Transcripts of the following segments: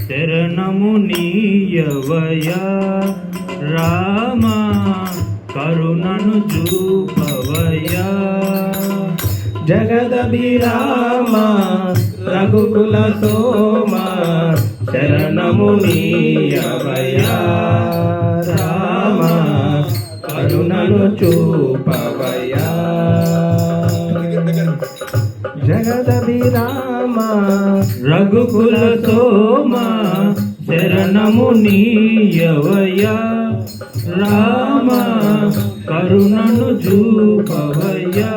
శరణము నీయవయా రామ కరుణను చూపవయా జగదభిరామ రఘుకుల సోమ శరణము నీయవయా రామ కరుణను చూపవయా జగదభిరామ రఘుకుల సోమ శరణము నీయవయా రామ కరుణను చూపవయా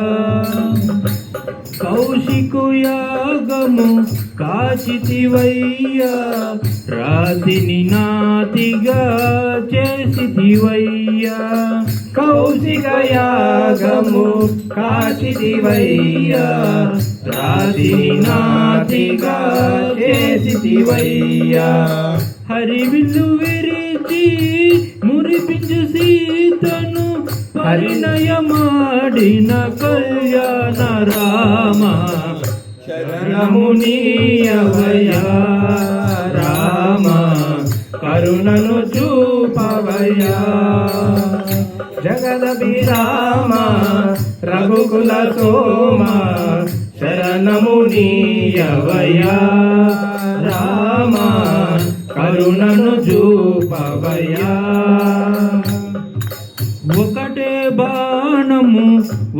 కౌశికు యాగము కాచితివయ్యా రాతిని నాతిగా చేసితివయ్యా కౌశిక యాగము కాచితివయ్యా రాతిని నాతిగా చేసితివయ్యా హరివిల్లు విరిచి మురిపించు సీతను పరిణయమాడిన కళ్యాణ రామ శరణము నీయవయా రామ కరుణను చూపవయా జగదభిరామ రఘుకుల సోమ శరణము నీయవయా రామ కరుణను చూపవయా ఒకటే బాణము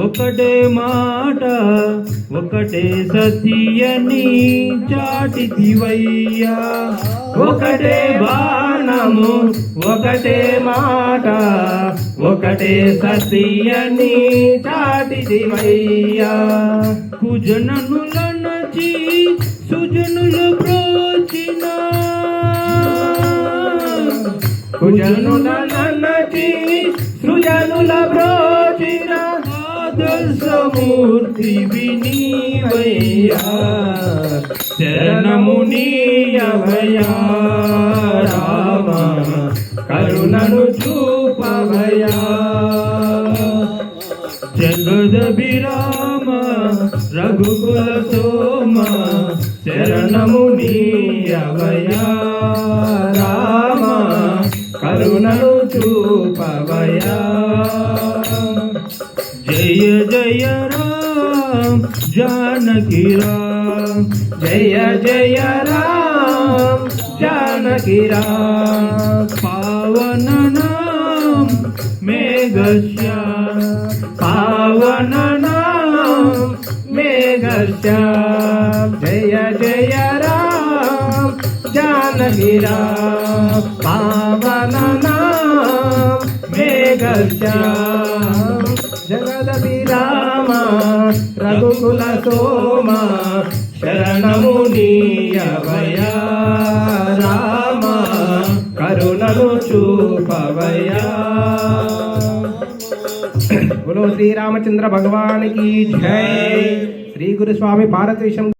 ఒకటే మాట ఒకటే సత్యని చాటితివయ్యా ఒకటే బాణము ఒకటే మాట ఒకటే సత్యని చాటితివయ్యా కుజననుల నచి సుజనులు బ్రోచిన కుజనుల నచి సృజనుల బ్రోచిన ఆదర్శమూర్తి వినీవయ్యా శరణము నీయవయా రామ కరుణను చూపవయా జగదభిరామ రఘుకుల సోమ శరణము నీయవయా రామ కరుణను చూపవయా జయ జయ రామ జానకి రామ జయ జయ రామ జానకి రామ పావన నామ మేఘశ్యామ పావన నామ మేఘశ్యామ జయ జయ రామ జానకి రామ పావన నామ మేఘశ్యామ జగదభిరామ రఘుకుల సోమ శరణము నీయవయా రామ కరుణను చూపవయా बोलो श्री रामचंद्र भगवान की जय। श्री गुरु स्वामी भारत विषम